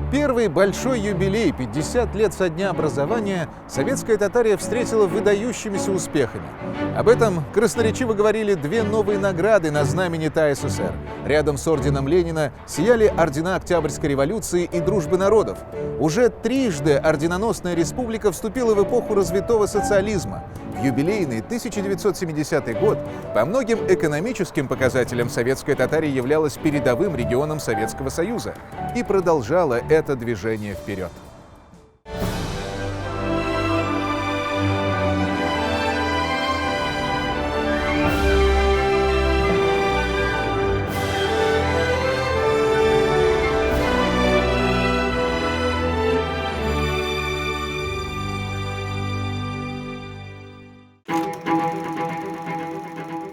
Первый большой юбилей, 50 лет со дня образования, советская Татария встретила выдающимися успехами. Об этом красноречиво говорили две новые награды на знамени ТАССР. Рядом с орденом Ленина сияли ордена Октябрьской революции и Дружбы народов. Уже трижды орденоносная республика вступила в эпоху развитого социализма. В юбилейный 1970 год по многим экономическим показателям советская Татария являлась передовым регионом Советского Союза и продолжала это движение вперед.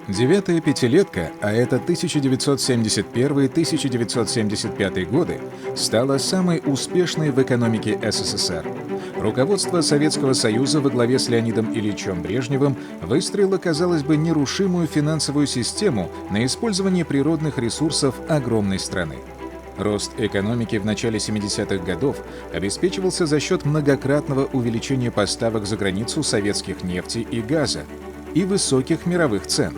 Девятая пятилетка, а это 1971-1975 годы, стала самой успешной в экономике СССР. Руководство Советского Союза во главе с Леонидом Ильичем Брежневым выстроило, казалось бы, нерушимую финансовую систему на использование природных ресурсов огромной страны. Рост экономики в начале 70-х годов обеспечивался за счет многократного увеличения поставок за границу советских нефти и газа и высоких мировых цен.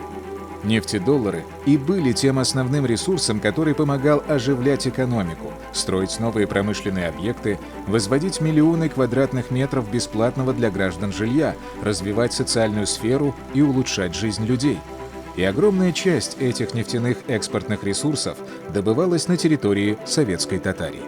Нефтедоллары и были тем основным ресурсом, который помогал оживлять экономику, строить новые промышленные объекты, возводить миллионы квадратных метров бесплатного для граждан жилья, развивать социальную сферу и улучшать жизнь людей. И огромная часть этих нефтяных экспортных ресурсов добывалась на территории советской Татарии.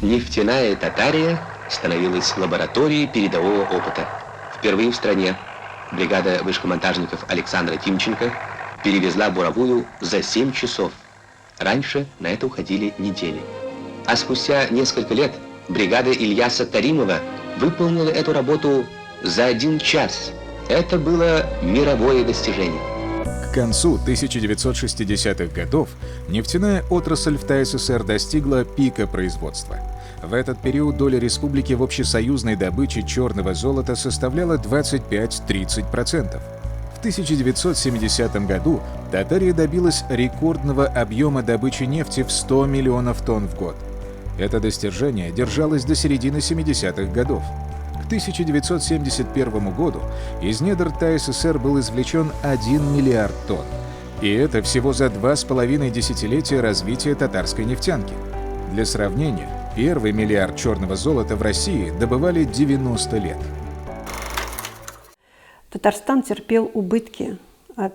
Нефтяная Татария становилась лабораторией передового опыта. Впервые в стране бригада вышкомонтажников Александра Тимченко перевезла буровую за 7 часов. Раньше на это уходили недели. А спустя несколько лет бригада Ильяса Таримова выполнила эту работу за 1 час. Это было мировое достижение. К концу 1960-х годов нефтяная отрасль в ТАССР достигла пика производства. В этот период доля республики в общесоюзной добыче черного золота составляла 25-30%. В 1970 году Татария добилась рекордного объема добычи нефти в 100 миллионов тонн в год. Это достижение держалось до середины 70-х годов. К 1971 году из недр ТАССР был извлечен 1 миллиард тонн. И это всего за 2,5 десятилетия развития татарской нефтянки. Для сравнения, первый миллиард черного золота в России добывали 90 лет. Татарстан терпел убытки от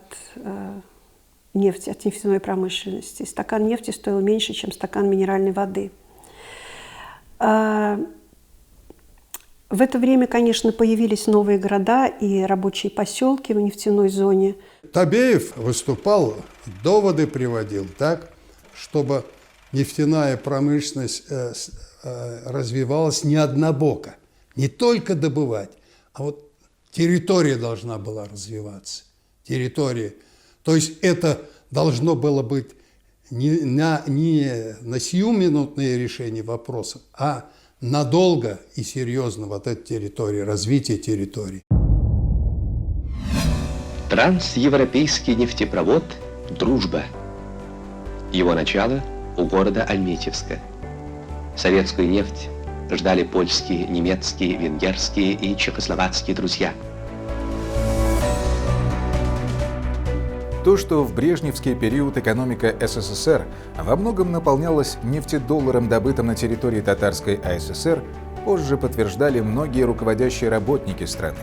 нефти, от нефтяной промышленности. Стакан нефти стоил меньше, чем стакан минеральной воды. В это время, конечно, появились новые города и рабочие поселки в нефтяной зоне. Табеев выступал, доводы приводил так, чтобы нефтяная промышленность развивалась не однобоко, не только добывать, а вот территория должна была развиваться. Территория. То есть это должно было быть не на сиюминутные решения вопросов, а надолго и серьезно вот эта территория, развитие территории. Трансевропейский нефтепровод «Дружба». Его начало у города Альметьевска. Советскую нефть ждали польские, немецкие, венгерские и чехословацкие друзья. То, что в брежневский период экономика СССР во многом наполнялась нефтедолларом, добытым на территории Татарской АССР, позже подтверждали многие руководящие работники страны.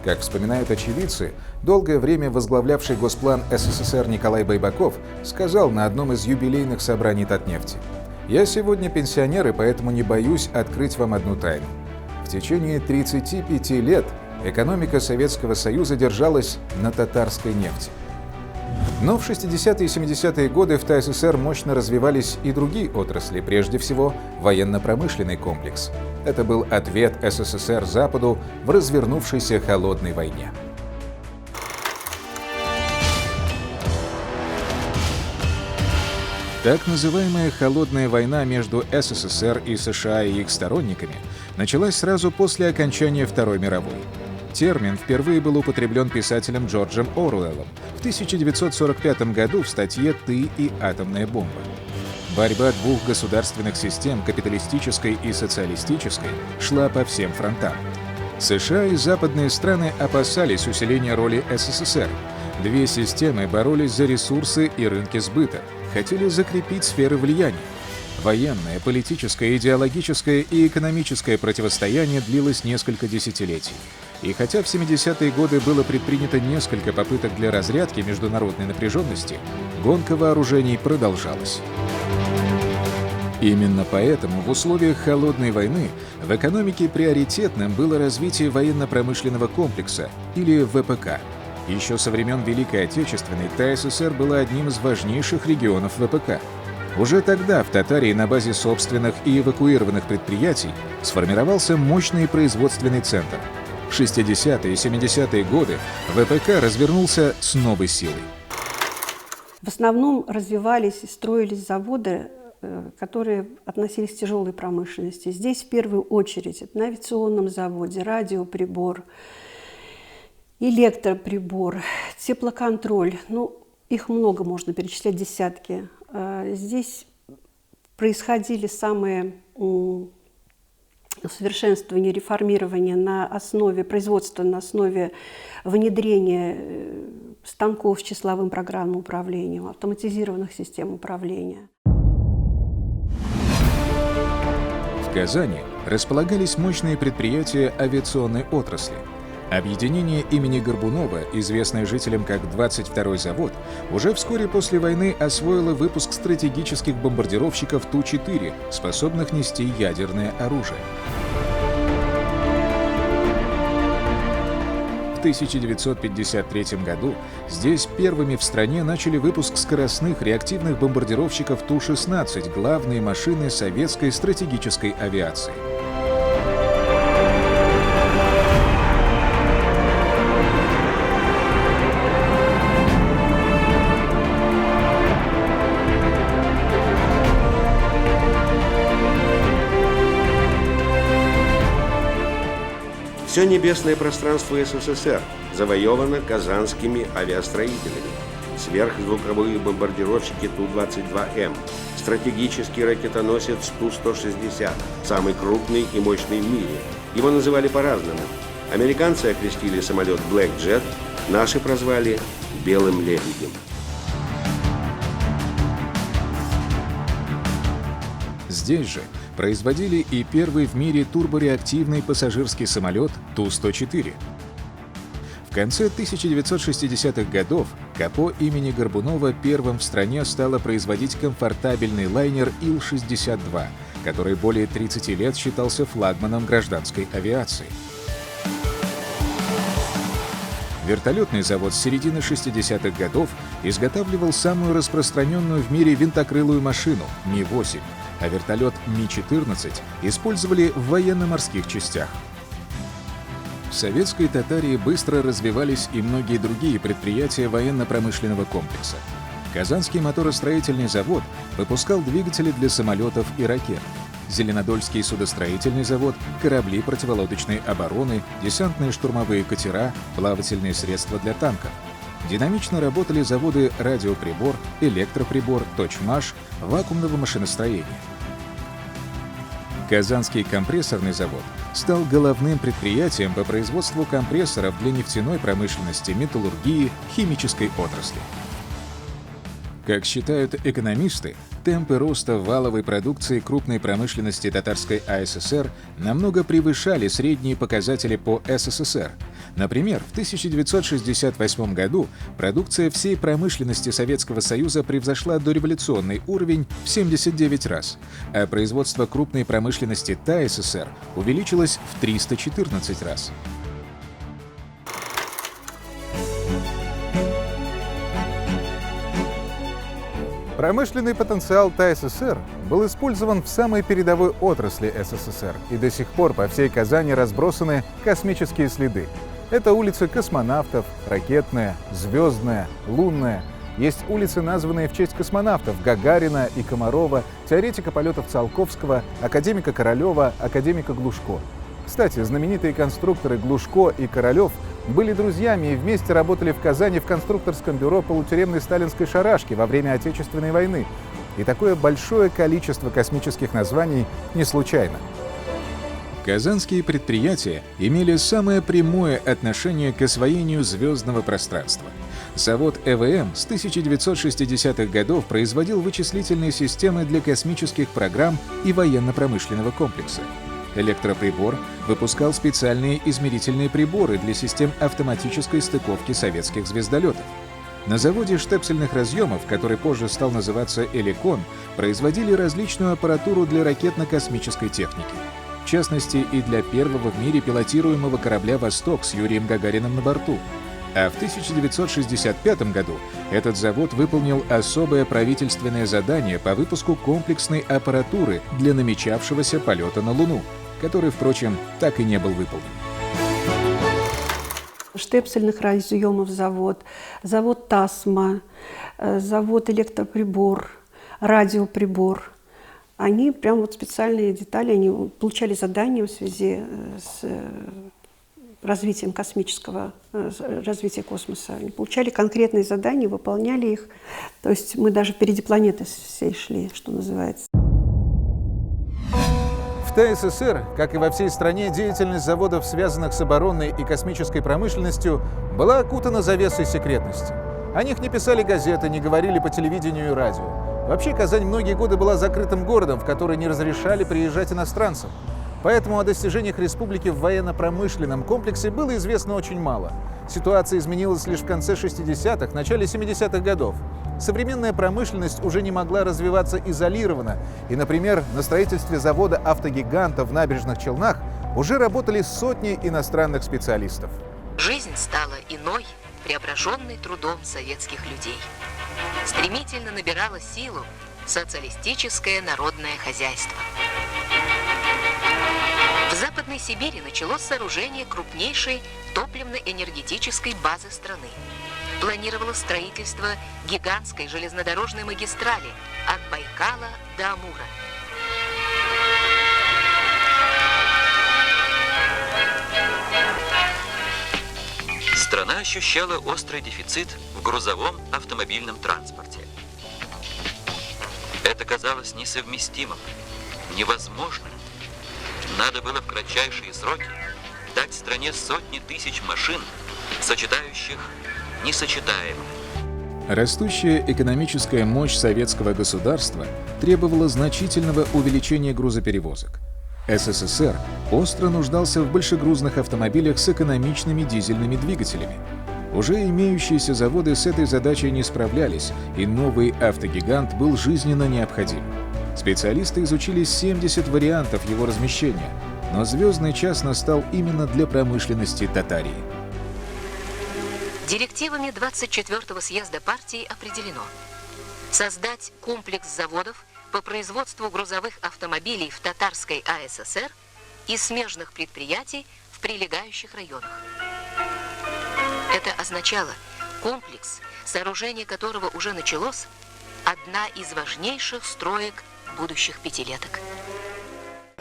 Как вспоминают очевидцы, долгое время возглавлявший Госплан СССР Николай Байбаков сказал на одном из юбилейных собраний Татнефти: «Я сегодня пенсионер, и поэтому не боюсь открыть вам одну тайну. В течение 35 лет экономика Советского Союза держалась на татарской нефти». Но в 60-е и 70-е годы в ТАССР мощно развивались и другие отрасли, прежде всего военно-промышленный комплекс. Это был ответ СССР Западу в развернувшейся холодной войне. Так называемая «холодная война» между СССР и США и их сторонниками началась сразу после окончания Второй мировой. Термин впервые был употреблен писателем Джорджем Оруэллом в 1945 году в статье «Ты и атомная бомба». Борьба двух государственных систем, капиталистической и социалистической, шла по всем фронтам. США и западные страны опасались усиления роли СССР. Две системы боролись за ресурсы и рынки сбыта, хотели закрепить сферы влияния. Военное, политическое, идеологическое и экономическое противостояние длилось несколько десятилетий. И хотя в 70-е годы было предпринято несколько попыток для разрядки международной напряженности, гонка вооружений продолжалась. Именно поэтому в условиях холодной войны в экономике приоритетным было развитие военно-промышленного комплекса, или ВПК. Еще со времен Великой Отечественной ТАССР была одним из важнейших регионов ВПК. Уже тогда в Татарии на базе собственных и эвакуированных предприятий сформировался мощный производственный центр. В 60-е и 70-е годы ВПК развернулся с новой силой. В основном развивались и строились заводы, которые относились к тяжелой промышленности. Здесь в первую очередь это на авиационном заводе, радиоприбор, электроприбор, теплоконтроль. Их много, можно перечислять, десятки. Здесь происходили самые совершенствования, реформирования на основе производства, на основе внедрения станков с числовым программным управлением, автоматизированных систем управления. В Казани располагались мощные предприятия авиационной отрасли. Объединение имени Горбунова, известное жителям как 22-й завод, уже вскоре после войны освоило выпуск стратегических бомбардировщиков Ту-4, способных нести ядерное оружие. В 1953 году здесь первыми в стране начали выпуск скоростных реактивных бомбардировщиков Ту-16, главные машины советской стратегической авиации. Все небесное пространство СССР завоевано казанскими авиастроителями. Сверхзвуковые бомбардировщики Ту-22М, стратегический ракетоносец Ту-160, самый крупный и мощный в мире. Его называли по-разному. Американцы окрестили самолет Black Jet, наши прозвали «Белым лебедем». Здесь же производили и первый в мире турбореактивный пассажирский самолет Ту-104. В конце 1960-х годов КАПО имени Горбунова первым в стране стало производить комфортабельный лайнер Ил-62, который более 30 лет считался флагманом гражданской авиации. Вертолетный завод с середины 60-х годов изготавливал самую распространенную в мире винтокрылую машину Ми-8, а вертолет Ми-14 использовали в военно-морских частях. В советской Татарии быстро развивались и многие другие предприятия военно-промышленного комплекса. Казанский моторостроительный завод выпускал двигатели для самолетов и ракет. Зеленодольский судостроительный завод — корабли противолодочной обороны, десантные штурмовые катера, плавательные средства для танков. Динамично работали заводы радиоприбор, электроприбор, точмаш, вакуумного машиностроения. Казанский компрессорный завод стал головным предприятием по производству компрессоров для нефтяной промышленности, металлургии, химической отрасли. Как считают экономисты, темпы роста валовой продукции крупной промышленности Татарской АССР намного превышали средние показатели по СССР. Например, в 1968 году продукция всей промышленности Советского Союза превзошла дореволюционный уровень в 79 раз, а производство крупной промышленности ТАССР увеличилось в 314 раз. Промышленный потенциал ТАССР был использован в самой передовой отрасли СССР, и до сих пор по всей Казани разбросаны космические следы. Это улицы космонавтов, Ракетная, Звездная, Лунная. Есть улицы, названные в честь космонавтов Гагарина и Комарова, теоретика полетов Циолковского, академика Королева, академика Глушко. Кстати, знаменитые конструкторы Глушко и Королев были друзьями и вместе работали в Казани в конструкторском бюро полутюремной сталинской шарашки во время Отечественной войны. И такое большое количество космических названий не случайно. Казанские предприятия имели самое прямое отношение к освоению звездного пространства. Завод ЭВМ с 1960-х годов производил вычислительные системы для космических программ и военно-промышленного комплекса. Электроприбор выпускал специальные измерительные приборы для систем автоматической стыковки советских звездолетов. На заводе штепсельных разъемов, который позже стал называться «Эликон», производили различную аппаратуру для ракетно-космической техники. В частности, и для первого в мире пилотируемого корабля «Восток» с Юрием Гагариным на борту. А в 1965 году этот завод выполнил особое правительственное задание по выпуску комплексной аппаратуры для намечавшегося полета на Луну, который, впрочем, так и не был выполнен. Штепсельных разъемов завод, завод «Тасма», завод «Электроприбор», радиоприбор. Они прям вот специальные детали, они получали задания в связи с развитием развития космоса. Они получали конкретные задания, выполняли их. То есть мы даже впереди планеты всей шли, что называется. В ТССР, как и во всей стране, деятельность заводов, связанных с оборонной и космической промышленностью, была окутана завесой секретности. О них не писали газеты, не говорили по телевидению и радио. Вообще, Казань многие годы была закрытым городом, в который не разрешали приезжать иностранцам. Поэтому о достижениях республики в военно-промышленном комплексе было известно очень мало. Ситуация изменилась лишь в конце 60-х, начале 70-х годов. Современная промышленность уже не могла развиваться изолированно. И, например, на строительстве завода «Автогиганта» в Набережных Челнах уже работали сотни иностранных специалистов. Жизнь стала иной, преображенной трудом советских людей. Стремительно набирало силу социалистическое народное хозяйство. В Западной Сибири началось сооружение крупнейшей топливно-энергетической базы страны. Планировалось строительство гигантской железнодорожной магистрали от Байкала до Амура. Страна ощущала острый дефицит в грузовом автомобильном транспорте. Это казалось несовместимым, невозможным. Надо было в кратчайшие сроки дать стране сотни тысяч машин, сочетающих несочетаемое. Растущая экономическая мощь советского государства требовала значительного увеличения грузоперевозок. СССР остро нуждался в большегрузных автомобилях с экономичными дизельными двигателями. Уже имеющиеся заводы с этой задачей не справлялись, и новый автогигант был жизненно необходим. Специалисты изучили 70 вариантов его размещения, но звездный час настал именно для промышленности Татарии. Директивами 24-го съезда партии определено создать комплекс заводов по производству грузовых автомобилей в Татарской АССР и смежных предприятий в прилегающих районах. Это означало комплекс, сооружение которого уже началось, одна из важнейших строек будущих пятилеток.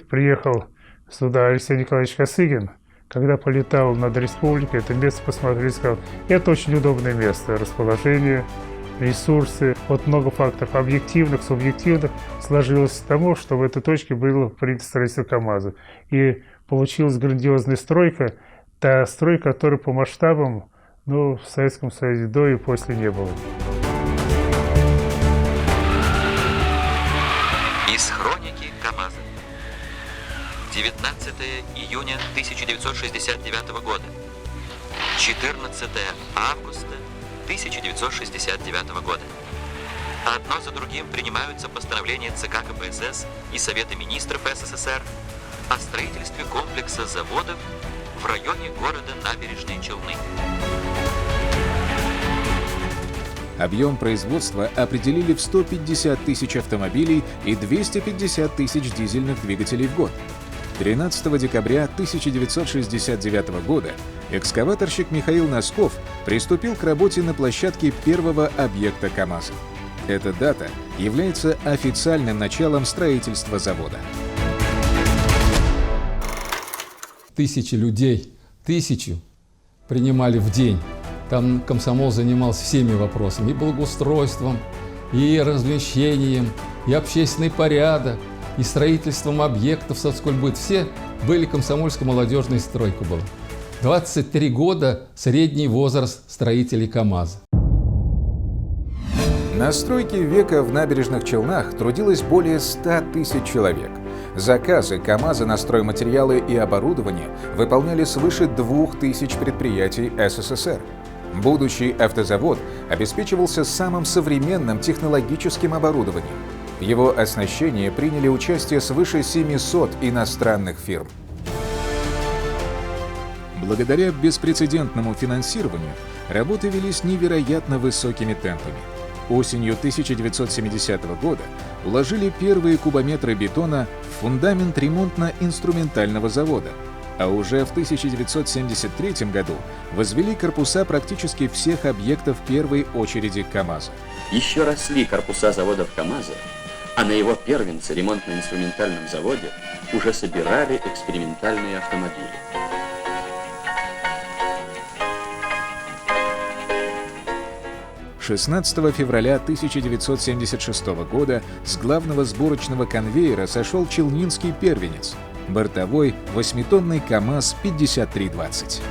Приехал сюда Алексей Николаевич Косыгин. Когда полетал над республикой, это место посмотрел и сказал, это очень удобное место, расположение, ресурсы. Вот много факторов объективных, субъективных сложилось к тому, что в этой точке было принято строительство КАМАЗа. И получилась грандиозная стройка, та стройка, которая по масштабам в Советском Союзе до и после не было. Из хроники КАМАЗа. 19 июня 1969 года. 14 августа 1969 года. Одно за другим принимаются постановления ЦК КПСС и Совета министров СССР о строительстве комплекса заводов в районе города Набережные Челны. Объем производства определили в 150 тысяч автомобилей и 250 тысяч дизельных двигателей в год. 13 декабря 1969 года экскаваторщик Михаил Носков приступил к работе на площадке первого объекта КАМАЗа. Эта дата является официальным началом строительства завода. 1000 людей, 1000 принимали в день. Там комсомол занимался всеми вопросами, и благоустройством, и размещением, и общественный порядок, и строительством объектов соцкультбыт. Все были комсомольско-молодежной стройкой была. 23 года средний возраст строителей КАМАЗа. На стройке века в Набережных Челнах трудилось более 100 тысяч человек. Заказы КАМАЗа на стройматериалы и оборудование выполняли свыше 2000 предприятий СССР. Будущий автозавод обеспечивался самым современным технологическим оборудованием. В его оснащении приняли участие свыше 700 иностранных фирм. Благодаря беспрецедентному финансированию работы велись невероятно высокими темпами. Осенью 1970 года уложили первые кубометры бетона в фундамент ремонтно-инструментального завода, а уже в 1973 году возвели корпуса практически всех объектов первой очереди КАМАЗа. Еще росли корпуса заводов КАМАЗа, а на его первенце, ремонтно-инструментальном заводе, уже собирали экспериментальные автомобили. — 16 февраля 1976 года с главного сборочного конвейера сошел челнинский первенец — бортовой 8-тонный КАМАЗ-5320.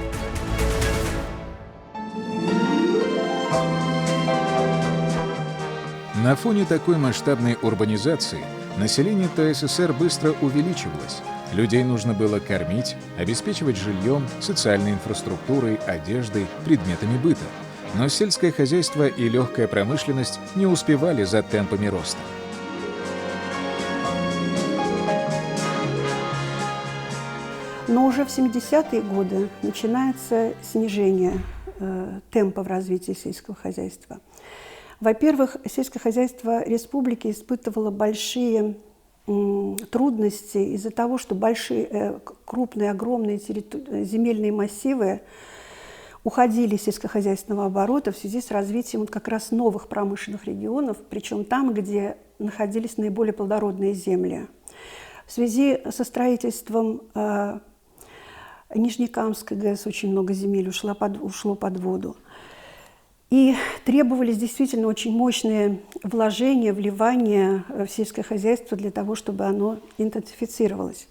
На фоне такой масштабной урбанизации население ТССР быстро увеличивалось. Людей нужно было кормить, обеспечивать жильем, социальной инфраструктурой, одеждой, предметами быта. Но сельское хозяйство и легкая промышленность не успевали за темпами роста. Но уже в 70-е годы начинается снижение темпа в развитии сельского хозяйства. Во-первых, сельское хозяйство республики испытывало большие трудности из-за того, что большие, крупные, огромные земельные массивы уходили из сельскохозяйственного оборота в связи с развитием вот как раз новых промышленных регионов, причем там, где находились наиболее плодородные земли. В связи со строительством Нижнекамской ГЭС очень много земель ушло под воду. И требовались действительно очень мощные вложения, вливания в сельское хозяйство для того, чтобы оно интенсифицировалось.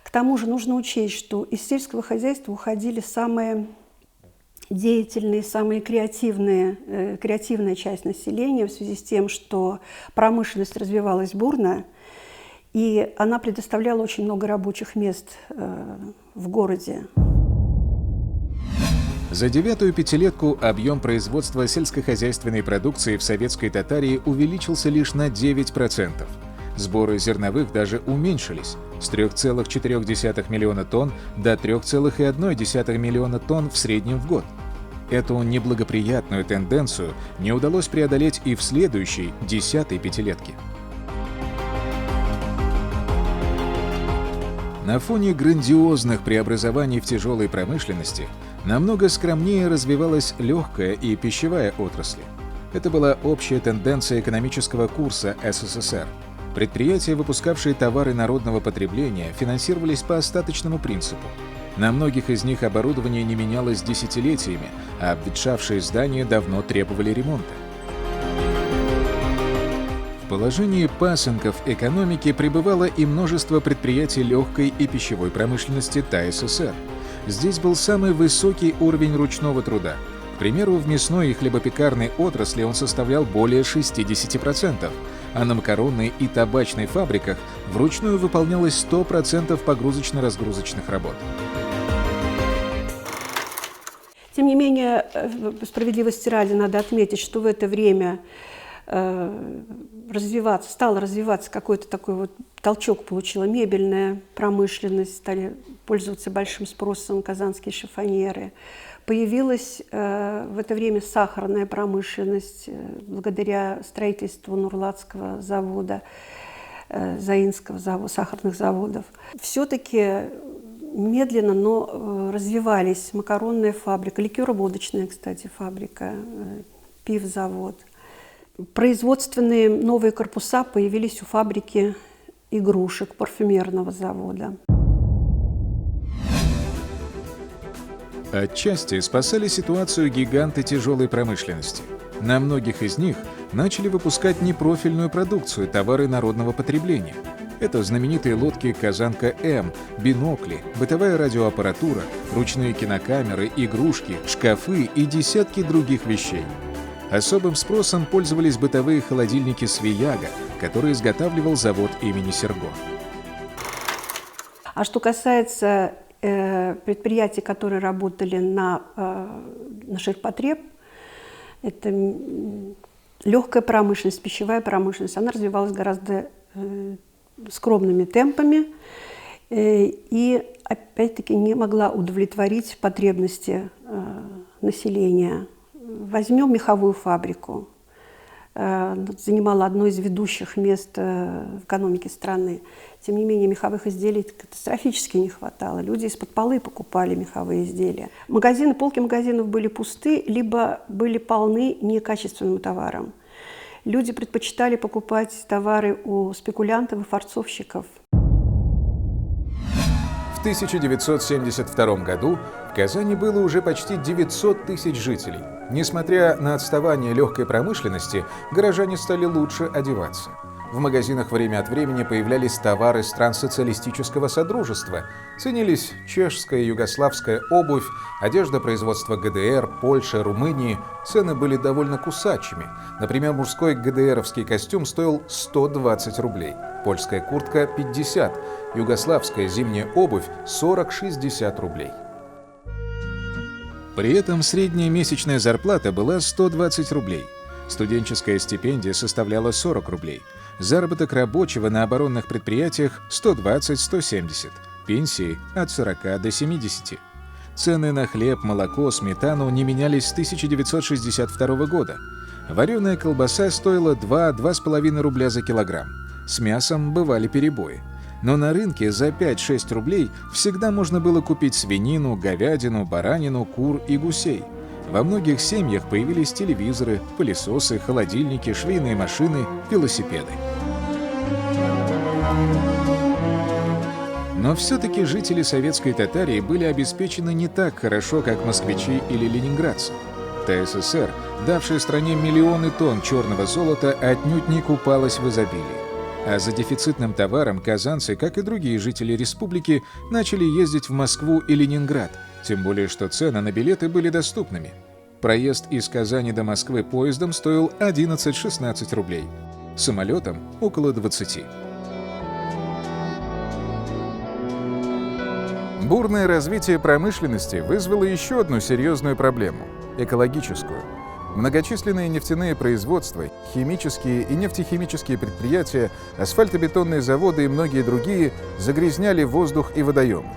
К тому же нужно учесть, что из сельского хозяйства уходили самые деятельные, самые креативная часть населения в связи с тем, что промышленность развивалась бурно, и она предоставляла очень много рабочих мест в городе. За 9-ю пятилетку объем производства сельскохозяйственной продукции в советской Татарии увеличился лишь на 9%. Сборы зерновых даже уменьшились с 3,4 миллиона тонн до 3,1 миллиона тонн в среднем в год. Эту неблагоприятную тенденцию не удалось преодолеть и в следующей, 10-й пятилетке. На фоне грандиозных преобразований в тяжелой промышленности намного скромнее развивалась легкая и пищевая отрасли. Это была общая тенденция экономического курса СССР. Предприятия, выпускавшие товары народного потребления, финансировались по остаточному принципу. На многих из них оборудование не менялось десятилетиями, а обветшавшие здания давно требовали ремонта. В положении пасынков экономики пребывало и множество предприятий легкой и пищевой промышленности ТССР. Здесь был самый высокий уровень ручного труда. К примеру, в мясной и хлебопекарной отрасли он составлял более 60%, а на макаронной и табачной фабриках вручную выполнялось 100% погрузочно-разгрузочных работ. Тем не менее, справедливости ради надо отметить, что в это время стал развиваться какой-то такой вот толчок получила мебельная промышленность, стали пользоваться большим спросом казанские шифоньеры. Появилась в это время сахарная промышленность благодаря строительству Нурлатского завода, Заинского завода, сахарных заводов. Все-таки медленно, но развивались макаронная фабрика, ликероводочная, кстати, фабрика, пивзавод. Производственные новые корпуса появились у фабрики игрушек, парфюмерного завода. Отчасти спасали ситуацию гиганты тяжелой промышленности. На многих из них начали выпускать непрофильную продукцию, товары народного потребления. Это знаменитые лодки «Казанка-М», бинокли, бытовая радиоаппаратура, ручные кинокамеры, игрушки, шкафы и десятки других вещей. Особым спросом пользовались бытовые холодильники «Свияга», которые изготавливал завод имени Серго. А что касается предприятий, которые работали на ширпотреб, это легкая промышленность, пищевая промышленность, она развивалась гораздо скромными темпами и, опять-таки, не могла удовлетворить потребности населения. Возьмем меховую фабрику. Занимала одно из ведущих мест в экономике страны. Тем не менее, меховых изделий катастрофически не хватало. Люди из-под полы покупали меховые изделия. Магазины, полки магазинов были пусты, либо были полны некачественным товаром. Люди предпочитали покупать товары у спекулянтов и форцовщиков. В 1972 году в Казани было уже почти 900 тысяч жителей. Несмотря на отставание легкой промышленности, горожане стали лучше одеваться. В магазинах время от времени появлялись товары стран социалистического содружества. Ценились чешская и югославская обувь, одежда производства ГДР, Польши, Румынии. Цены были довольно кусачими. Например, мужской ГДРовский костюм стоил 120 рублей, польская куртка – 50, югославская зимняя обувь – 40-60 рублей. При этом средняя месячная зарплата была 120 рублей. Студенческая стипендия составляла 40 рублей. Заработок рабочего на оборонных предприятиях – 120-170. Пенсии – от 40 до 70. Цены на хлеб, молоко, сметану не менялись с 1962 года. Вареная колбаса стоила 2-2,5 рубля за килограмм. С мясом бывали перебои. Но на рынке за 5-6 рублей всегда можно было купить свинину, говядину, баранину, кур и гусей. Во многих семьях появились телевизоры, пылесосы, холодильники, швейные машины, велосипеды. Но все-таки жители советской Татарии были обеспечены не так хорошо, как москвичи или ленинградцы. ТССР, давшая стране миллионы тонн черного золота, отнюдь не купалась в изобилии. А за дефицитным товаром казанцы, как и другие жители республики, начали ездить в Москву и Ленинград, тем более что цены на билеты были доступными. Проезд из Казани до Москвы поездом стоил 11-16 рублей, самолетом – около 20. Бурное развитие промышленности вызвало еще одну серьезную проблему – экологическую. Многочисленные нефтяные производства, химические и нефтехимические предприятия, асфальтобетонные заводы и многие другие загрязняли воздух и водоемы.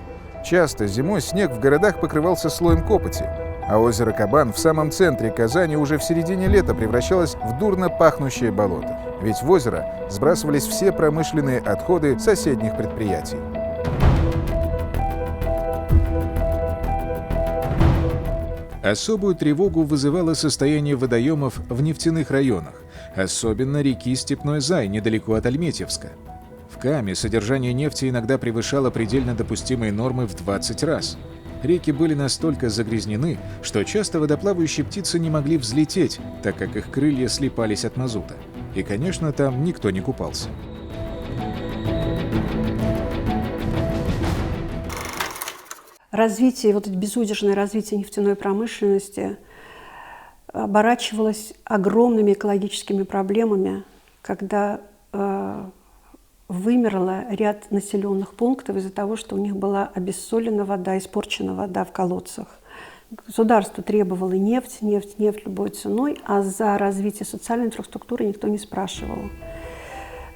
Часто зимой снег в городах покрывался слоем копоти, а озеро Кабан в самом центре Казани уже в середине лета превращалось в дурно пахнущее болото. Ведь в озеро сбрасывались все промышленные отходы соседних предприятий. Особую тревогу вызывало состояние водоемов в нефтяных районах, особенно реки Степной Зай, недалеко от Альметьевска. В Каме содержание нефти иногда превышало предельно допустимые нормы в 20 раз. Реки были настолько загрязнены, что часто водоплавающие птицы не могли взлететь, так как их крылья слипались от мазута. И, конечно, там никто не купался. Развитие, вот это безудержное развитие нефтяной промышленности оборачивалось огромными экологическими проблемами, когда вымерло ряд населенных пунктов из-за того, что у них была обессолена вода, испорчена вода в колодцах. Государство требовало нефть любой ценой, а за развитие социальной инфраструктуры никто не спрашивал.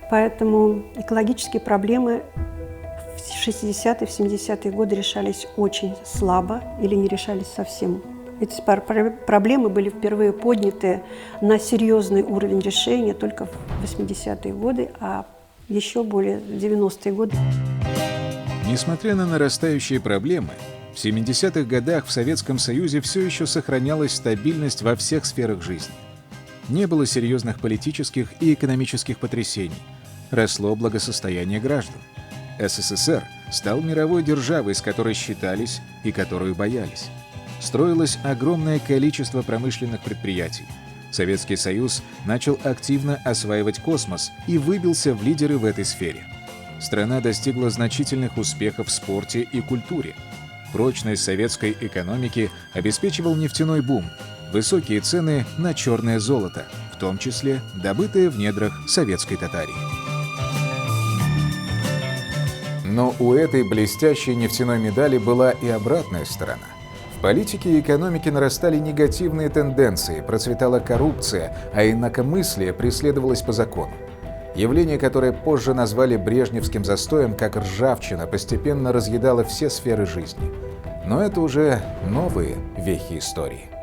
Поэтому экологические проблемы в 60-е, в 70-е годы решались очень слабо или не решались совсем. Эти проблемы были впервые подняты на серьезный уровень решения только в 80-е годы, а еще более в 90-е годы. Несмотря на нарастающие проблемы, в 70-х годах в Советском Союзе все еще сохранялась стабильность во всех сферах жизни. Не было серьезных политических и экономических потрясений. Росло благосостояние граждан. СССР стал мировой державой, с которой считались и которую боялись. строилось огромное количество промышленных предприятий. Советский Союз начал активно осваивать космос и выбился в лидеры в этой сфере. Страна достигла значительных успехов в спорте и культуре. Прочность советской экономики обеспечивал нефтяной бум, высокие цены на черное золото, в том числе добытое в недрах советской Татарии. Но у этой блестящей нефтяной медали была и обратная сторона. В политике и экономике нарастали негативные тенденции, процветала коррупция, а инакомыслие преследовалось по закону. Явление, которое позже назвали брежневским застоем, как ржавчина, постепенно разъедало все сферы жизни. Но это уже новые вехи истории.